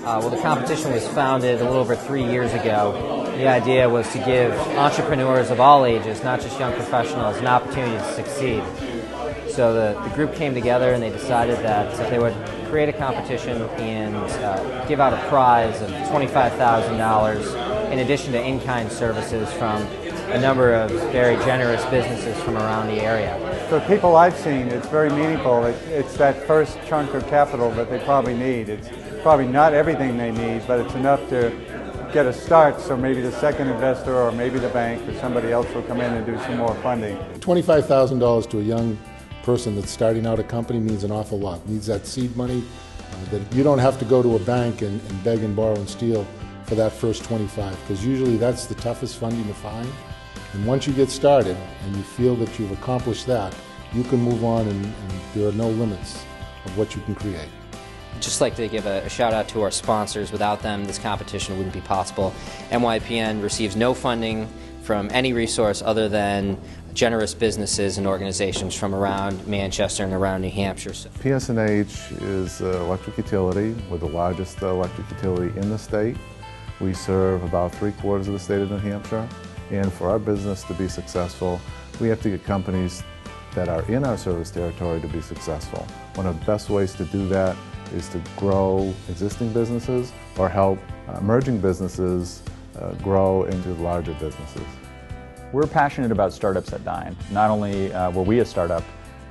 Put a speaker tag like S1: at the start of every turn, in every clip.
S1: Well, the competition was founded a little over 3 years ago. The idea was to give entrepreneurs of all ages, not just young professionals, an opportunity to succeed. So the group came together and they decided that they would create a competition and give out a prize of $25,000 in addition to in-kind services from a number of very generous businesses from around the area.
S2: For people I've seen, it's very meaningful. It's that first chunk of capital that they probably need. It's probably not everything they need, but it's enough to get a start, so maybe the second investor or maybe the bank or somebody else will come in and do some more funding.
S3: $25,000 to a young person that's starting out a company means an awful lot. It needs that seed money that you don't have to go to a bank and beg and borrow and steal for that first 25, because usually that's the toughest funding to find. And once you get started and you feel that you've accomplished that, you can move on and there are no limits of what you can create.
S1: I'd just like to give a shout out to our sponsors. Without them, this competition wouldn't be possible. NYPN receives no funding from any resource other than generous businesses and organizations from around Manchester and around New Hampshire.
S4: PS&H is an electric utility. We're the largest electric utility in the state. We serve about 3/4 of the state of New Hampshire. And for our business to be successful, we have to get companies that are in our service territory to be successful. One of the best ways to do that is to grow existing businesses or help emerging businesses grow into larger businesses.
S5: We're passionate about startups at Dine. Not only were we a startup,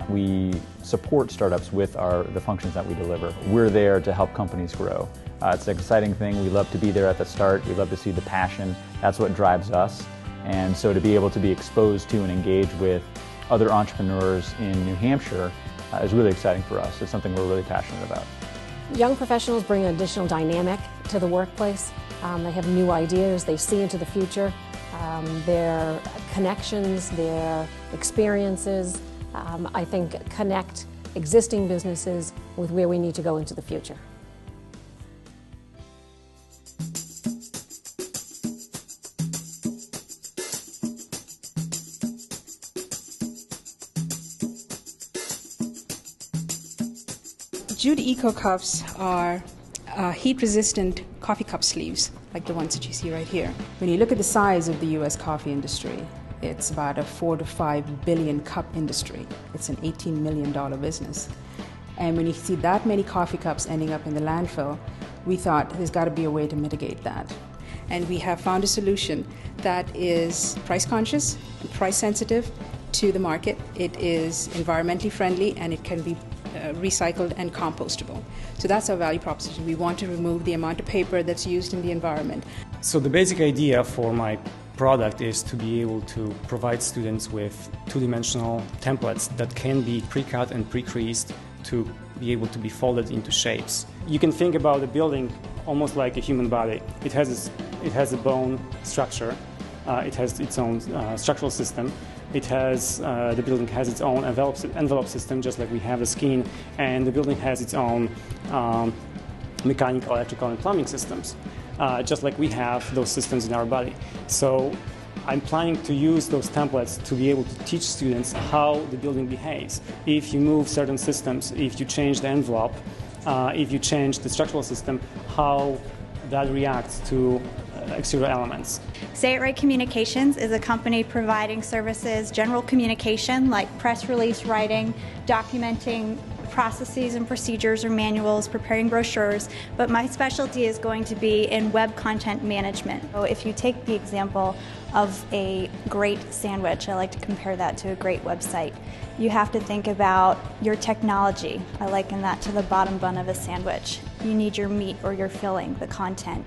S5: we support startups with the functions that we deliver. We're there to help companies grow. It's an exciting thing. We love to be there at the start. We love to see the passion. That's what drives us. And so to be able to be exposed to and engage with other entrepreneurs in New Hampshire is really exciting for us. It's something we're really passionate about.
S6: Young professionals bring an additional dynamic to the workplace. They have new ideas, they see into the future. Their connections, their experiences, I think connect existing businesses with where we need to go into the future.
S7: Jute Eco Cups are heat-resistant coffee cup sleeves, like the ones that you see right here. When you look at the size of the U.S. coffee industry, it's about a 4 to 5 billion cup industry. It's an $18 million business. And when you see that many coffee cups ending up in the landfill, we thought there's got to be a way to mitigate that. And we have found a solution that is price conscious and price sensitive to the market. It is environmentally friendly and it can be recycled and compostable. So that's our value proposition. We want to remove the amount of paper that's used in the environment.
S8: So the basic idea for my product is to be able to provide students with two-dimensional templates that can be pre-cut and pre-creased to be able to be folded into shapes. You can think about a building almost like a human body. It has a bone structure. It has its own structural system. The building has its own envelope system, just like we have the skin, and the building has its own mechanical, electrical, and plumbing systems, just like we have those systems in our body. So I'm planning to use those templates to be able to teach students how the building behaves. If you move certain systems, if you change the envelope, if you change the structural system, how that reacts to exterior elements.
S9: Say It Right Communications is a company providing services, general communication like press release writing, documenting processes and procedures or manuals, preparing brochures, but my specialty is going to be in web content management. So if you take the example of a great sandwich, I like to compare that to a great website. You have to think about your technology. I liken that to the bottom bun of a sandwich. You need your meat or your filling, the content.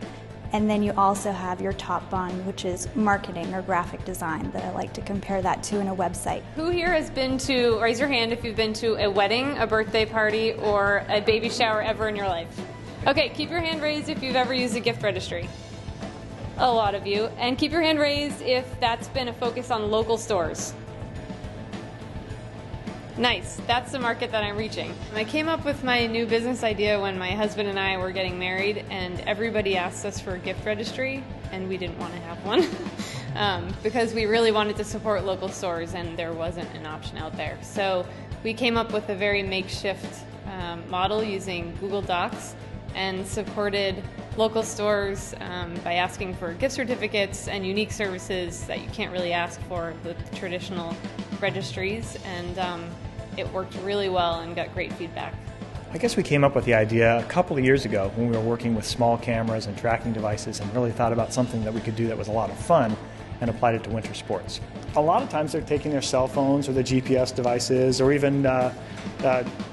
S9: And then you also have your top bun, which is marketing or graphic design, that I like to compare that to in a website.
S10: Who here has been to, raise your hand if you've been to a wedding, a birthday party, or a baby shower ever in your life? Okay, keep your hand raised if you've ever used a gift registry. A lot of you. And keep your hand raised if that's been a focus on local stores. Nice, that's the market that I'm reaching. I came up with my new business idea when my husband and I were getting married, and everybody asked us for a gift registry, and we didn't want to have one because we really wanted to support local stores and there wasn't an option out there. So we came up with a very makeshift model using Google Docs and supported local stores by asking for gift certificates and unique services that you can't really ask for with traditional registries, and it worked really well and got great feedback.
S11: I guess we came up with the idea a couple of years ago when we were working with small cameras and tracking devices and really thought about something that we could do that was a lot of fun and applied it to winter sports. A lot of times they're taking their cell phones or the GPS devices or even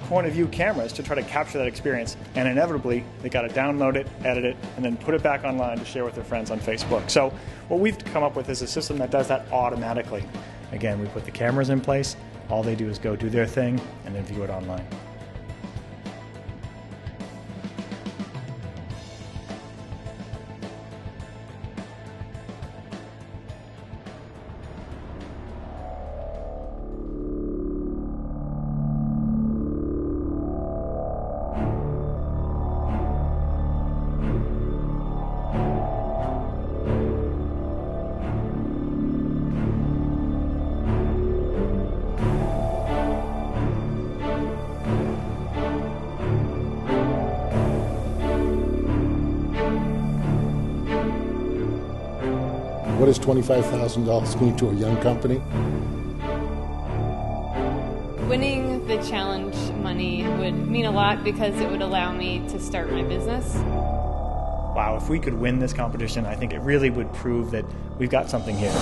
S11: point of view cameras to try to capture that experience, and inevitably they got to download it, edit it, and then put it back online to share with their friends on Facebook. So what we've come up with is a system that does that automatically. Again, we put the cameras in place, all they do is go do their thing and then view it online.
S3: What does $25,000 mean to a young company?
S10: Winning the challenge money would mean a lot because it would allow me to start my business.
S11: Wow, if we could win this competition, I think it really would prove that we've got something here.